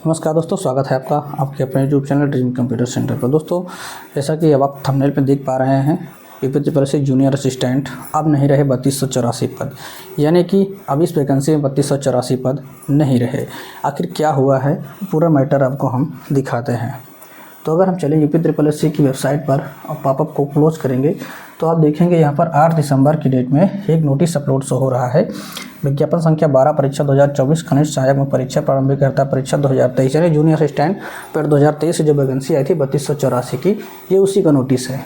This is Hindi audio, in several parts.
नमस्कार दोस्तों, स्वागत है आपका आपके अपने YouTube channel dream computer centre पर। दोस्तों, जैसा कि अब आप थंबनेल पर देख पा रहे हैं, यूपी से जूनियर असिस्टेंट अब नहीं रहे 3284 पद, यानी कि अब इस वैकेंसी में 3284 पद नहीं रहे। आखिर क्या हुआ है, पूरा मैटर आपको हम दिखाते हैं। तो अगर हम चलें यूपी की वेबसाइट पर और पॉपअप को क्लोज करेंगे तो आप देखेंगे यहाँ पर 8 दिसंबर की डेट में एक नोटिस अपलोड हो रहा है। विज्ञापन संख्या 12 परीक्षा 2024 खनिज सहायक में परीक्षा प्रारंभिक परीक्षा 2023, यानी जूनियर असिस्टेंट पेड 2023 से जो वैकेंसी आई थी 3284 की, ये उसी का नोटिस है।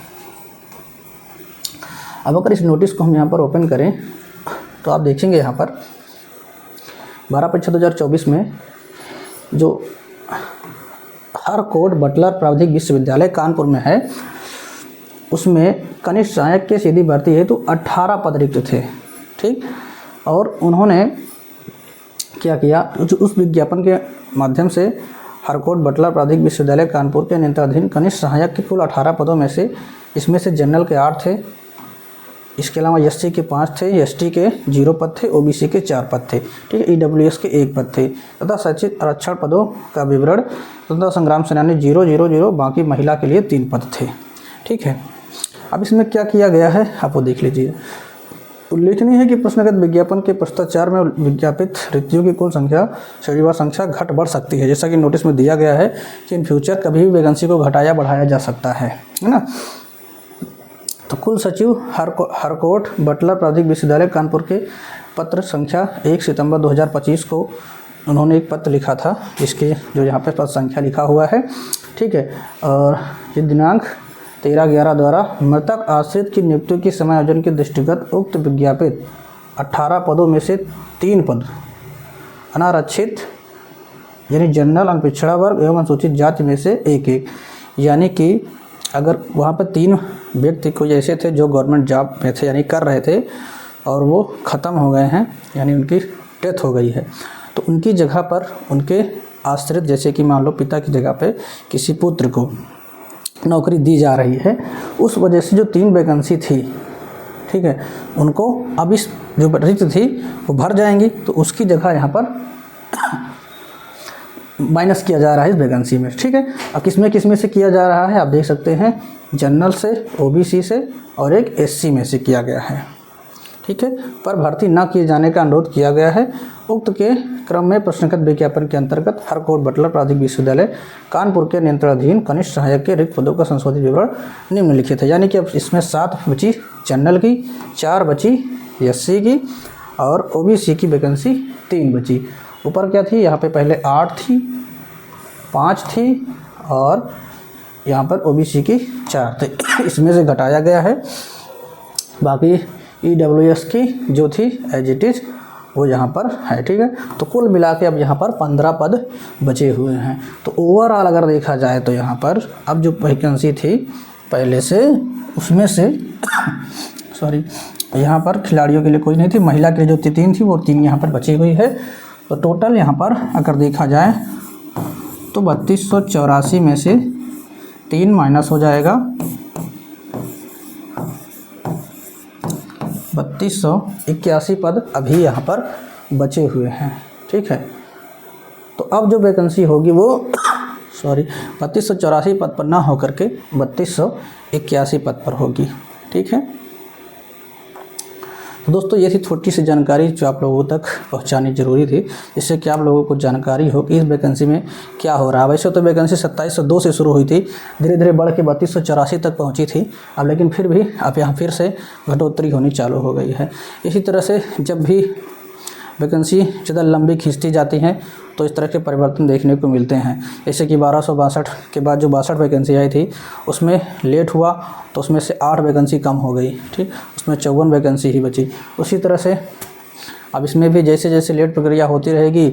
अब अगर इस नोटिस को हम यहाँ पर ओपन करें तो आप देखेंगे यहाँ पर 12 परीक्षा 2024 में जो हर कोड बटलर प्राविधिक विश्वविद्यालय कानपुर में है, उसमें कनिष्ठ सहायक के सीधी भर्ती हेतु 18 पद रिक्त थे। ठीक, और उन्होंने क्या किया, जो उस विज्ञापन के माध्यम से हरकोट बटलर प्राविधिक विश्वविद्यालय कानपुर के नियंत्रणाधीन कनिष्ठ सहायक के कुल 18 पदों में से इसमें से जनरल के 8 थे, इसके अलावा एससी के 5 थे, एसटी के 0 पद थे, ओबीसी के 4 पद थे। ठीक है, ईडब्ल्यूएस के 1 पद थे तथा शैक्षिक आरक्षण पदों का विवरण स्वतंत्रता संग्राम सेनानी 000, बाकी महिला के लिए 3 पद थे। ठीक है, अब इसमें क्या किया गया है आप वो देख लीजिए। उल्लेखनीय है कि प्रश्नगत विज्ञापन के पश्चाचार में विज्ञापित रिक्तियों की कुल संख्या श्रेणीवार संख्या घट बढ़ सकती है, जैसा कि नोटिस में दिया गया है कि इन फ्यूचर कभी भी वैकेंसी को घटाया बढ़ाया जा सकता है ना। तो कुल सचिव हरकोट बटलर प्राविधिक विश्वविद्यालय कानपुर के पत्र संख्या 1 सितंबर 2025 को उन्होंने एक पत्र लिखा था, जिसके जो यहाँ पे पद संख्या लिखा हुआ है। ठीक है, और ये दिनांक 13/11 द्वारा मृतक आश्रित की नियुक्ति के समायोजन के दृष्टिगत उक्त विज्ञापित 18 पदों में से 3 पद अनारक्षित यानी जनरल, अनपिछड़ा वर्ग एवं अनुसूचित जाति में से एक, यानी कि अगर वहाँ पर 3 व्यक्ति कोई ऐसे थे जो गवर्नमेंट जॉब में थे यानी कर रहे थे और वो ख़त्म हो गए हैं, यानी उनकी डेथ हो गई है, तो उनकी जगह पर उनके आश्रित, जैसे कि मान लो पिता की जगह पे किसी पुत्र को नौकरी दी जा रही है, उस वजह से जो 3 वैकेंसी थी, ठीक है, उनको अब इस जो रिक्त थी वो भर जाएंगी, तो उसकी जगह यहाँ पर माइनस किया जा रहा है इस वैकेंसी में। ठीक है, अब किसमें से किया जा रहा है आप देख सकते हैं, जनरल से, ओबीसी से और एक एससी में से किया गया है। ठीक है, पर भर्ती न किए जाने का अनुरोध किया गया है। उक्त के क्रम में प्रश्नगत विज्ञापन के अंतर्गत हरकोट बटलर प्राविधिक विश्वविद्यालय कानपुर के नियंत्रणाधीन कनिष्ठ सहायक के रिक्त पदों का संशोधित विवरण निम्नलिखित है, यानी कि अब इसमें 7 बची जनरल की, 4 बची एससी की और ओबीसी की वैकेंसी 3 बची। ऊपर क्या थी, यहाँ पे पहले 8 थी, 5 थी और यहाँ पर ओबीसी की 4 थे, इसमें से घटाया गया है। बाकी ईडब्ल्यूएस की जो थी एज इट इज़ वो यहाँ पर है। ठीक है, तो कुल मिला के अब यहाँ पर 15 पद बचे हुए हैं। तो ओवरऑल अगर देखा जाए तो यहाँ पर अब जो वैकेंसी थी पहले से, उसमें से सॉरी, यहाँ पर खिलाड़ियों के लिए कोई नहीं थी, महिला के लिए जो 3 थी वो 3 यहाँ पर बची हुई है। तो टोटल यहाँ पर अगर देखा जाए तो 3284 में से 3 माइनस हो जाएगा, 3281 पद अभी यहाँ पर बचे हुए हैं। ठीक है, तो अब जो वैकेंसी होगी वो 3284 पद पर ना होकर के 3281 पद पर होगी। ठीक है, तो दोस्तों ये थी छोटी सी जानकारी जो आप लोगों तक पहुंचानी ज़रूरी थी, जिससे कि आप लोगों को जानकारी हो कि इस वैकेंसी में क्या हो रहा है। वैसे तो वैकेंसी 2702 से शुरू हुई थी, धीरे धीरे बढ़ के 3284 तक पहुंची थी अब, लेकिन फिर भी अब यहाँ फिर से घटोतरी होनी चालू हो गई है। इसी तरह से जब भी वैकेंसी ज़्यादा लंबी खींचती जाती हैं तो इस तरह के परिवर्तन देखने को मिलते हैं। जैसे कि 1262 के बाद जो 62 वैकेंसी आई थी उसमें लेट हुआ तो उसमें से 8 वैकेंसी कम हो गई। ठीक, उसमें 54 वैकेंसी ही बची। उसी तरह से अब इसमें भी जैसे जैसे लेट प्रक्रिया होती रहेगी,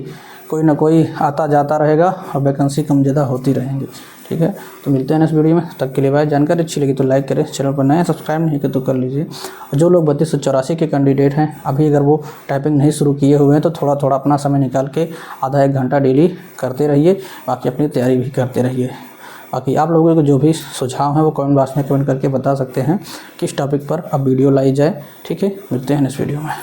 कोई ना कोई आता जाता रहेगा और वैकेंसी कम ज़्यादा होती रहेंगी। ठीक है, तो मिलते हैं नेक्स्ट वीडियो में, तब के लिए बाय। जानकारी अच्छी लगी तो लाइक करें, चैनल पर नए सब्सक्राइब नहीं किया तो कर लीजिए। और जो लोग 3284 के कैंडिडेट हैं अभी अगर वो टाइपिंग नहीं शुरू किए हुए हैं तो थोड़ा थोड़ा अपना समय निकाल के आधा 1 घंटा डेली करते रहिए, बाकी अपनी तैयारी भी करते रहिए। बाकी आप लोगों को जो भी सुझाव हैं वो कमेंट बॉक्स में कमेंट करके बता सकते हैं किस टॉपिक पर अब वीडियो लाई जाए। ठीक है, मिलते हैं नेक्स्ट वीडियो में।